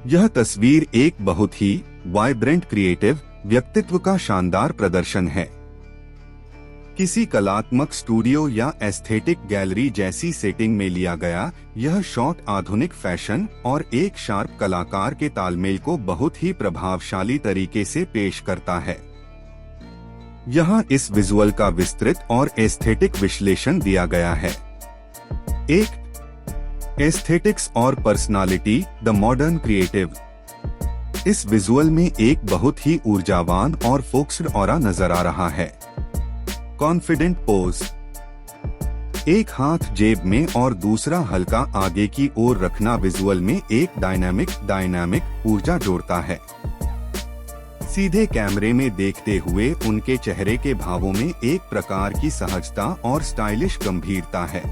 यह तस्वीर एक बहुत ही वाइब्रेंट क्रिएटिव व्यक्तित्व का शानदार प्रदर्शन है। किसी कलात्मक स्टूडियो या एस्थेटिक गैलरी जैसी सेटिंग में लिया गया यह शॉट आधुनिक फैशन और एक शार्प कलाकार के तालमेल को बहुत ही प्रभावशाली तरीके से पेश करता है। यहाँ इस विजुअल का विस्तृत और एस्थेटिक विश्लेषण दिया गया है। 1. एस्थेटिक्स और पर्सनालिटी, द मॉडर्न क्रिएटिव। इस विजुअल में एक बहुत ही ऊर्जावान और फोकस्ड ऑरा नजर आ रहा है। कॉन्फिडेंट पोज, एक हाथ जेब में और दूसरा हल्का आगे की ओर रखना विजुअल में एक डायनामिक ऊर्जा जोड़ता है। सीधे कैमरे में देखते हुए उनके चेहरे के भावों में एक प्रकार की सहजता और स्टाइलिश गंभीरता है।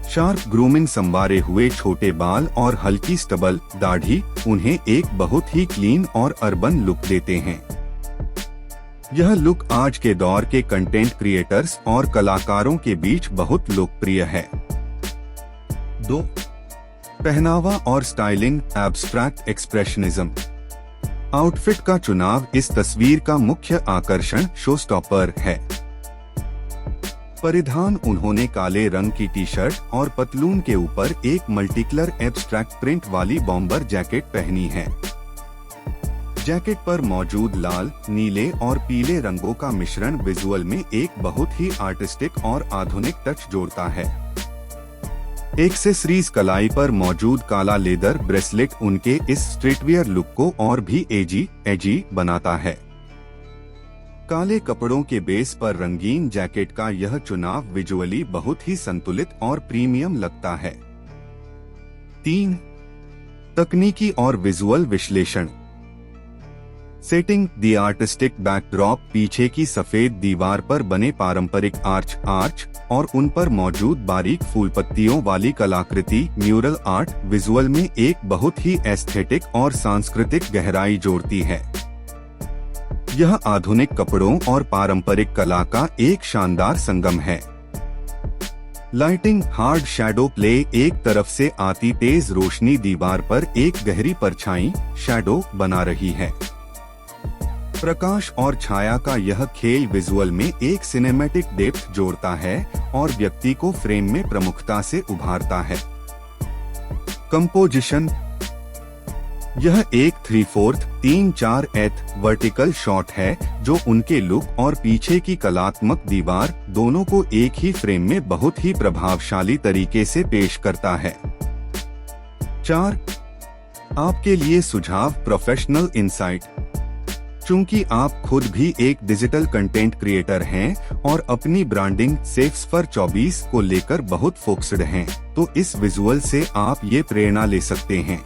शार्प ग्रूमिंग, संवारे हुए छोटे बाल और हल्की स्टबल दाढ़ी उन्हें एक बहुत ही क्लीन और अर्बन लुक देते हैं। यह लुक आज के दौर के कंटेंट क्रिएटर्स और कलाकारों के बीच बहुत लोकप्रिय है। 2. पहनावा और स्टाइलिंग, एब्स्ट्रैक्ट एक्सप्रेशनिज्म। आउटफिट का चुनाव इस तस्वीर का मुख्य आकर्षण, शोस्टॉपर है। परिधान, उन्होंने काले रंग की टी शर्ट और पतलून के ऊपर एक मल्टीकलर एब्स्ट्रैक्ट प्रिंट वाली बॉम्बर जैकेट पहनी है। जैकेट पर मौजूद लाल, नीले और पीले रंगों का मिश्रण विजुअल में एक बहुत ही आर्टिस्टिक और आधुनिक टच जोड़ता है। एक्सेसरीज, कलाई पर मौजूद काला लेदर ब्रेसलेट उनके इस स्ट्रीटवियर लुक को और भी एजी बनाता है। काले कपड़ों के बेस पर रंगीन जैकेट का यह चुनाव विजुअली बहुत ही संतुलित और प्रीमियम लगता है। 3. तकनीकी और विजुअल विश्लेषण। सेटिंग, द आर्टिस्टिक बैकड्रॉप, पीछे की सफेद दीवार पर बने पारंपरिक आर्च और उन पर मौजूद बारीक फूल पत्तियों वाली कलाकृति, म्यूरल आर्ट विजुअल में एक बहुत ही एस्थेटिक और सांस्कृतिक गहराई जोड़ती है। यह आधुनिक कपड़ों और पारंपरिक कला का एक शानदार संगम है। लाइटिंग, हार्ड शैडो प्ले, एक तरफ से आती तेज रोशनी दीवार पर एक गहरी परछाई शैडो बना रही है। प्रकाश और छाया का यह खेल विजुअल में एक सिनेमैटिक डेप्थ जोड़ता है और व्यक्ति को फ्रेम में प्रमुखता से उभारता है। कंपोजिशन, यह एक 3/4 वर्टिकल शॉट है जो उनके लुक और पीछे की कलात्मक दीवार दोनों को एक ही फ्रेम में बहुत ही प्रभावशाली तरीके से पेश करता है। 4. आपके लिए सुझाव, प्रोफेशनल इंसाइट। चूंकि आप खुद भी एक डिजिटल कंटेंट क्रिएटर हैं और अपनी ब्रांडिंग सेफ्स फॉर 24 को लेकर बहुत फोकस्ड हैं, तो इस विजुअल से आप ये प्रेरणा ले सकते हैं।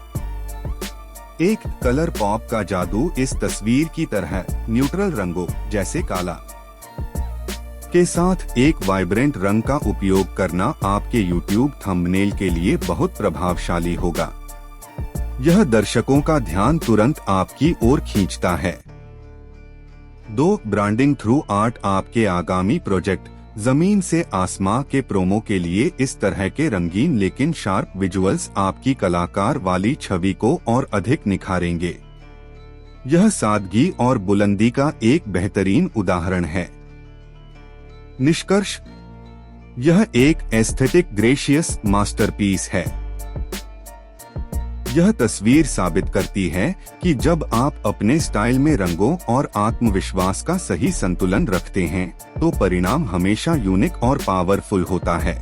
एक कलर पॉप का जादू, इस तस्वीर की तरह न्यूट्रल रंगों जैसे काला के साथ एक वाइब्रेंट रंग का उपयोग करना आपके YouTube थंबनेल के लिए बहुत प्रभावशाली होगा। यह दर्शकों का ध्यान तुरंत आपकी ओर खींचता है। 2. ब्रांडिंग थ्रू आर्ट, आपके आगामी प्रोजेक्ट जमीन से आसमां के प्रोमो के लिए इस तरह के रंगीन लेकिन शार्प विजुअल्स आपकी कलाकार वाली छवि को और अधिक निखारेंगे। यह सादगी और बुलंदी का एक बेहतरीन उदाहरण है। निष्कर्ष, यह एक एस्थेटिक ग्रेशियस मास्टरपीस है। यह तस्वीर साबित करती है कि जब आप अपने स्टाइल में रंगों और आत्मविश्वास का सही संतुलन रखते हैं, तो परिणाम हमेशा यूनिक और पावरफुल होता है।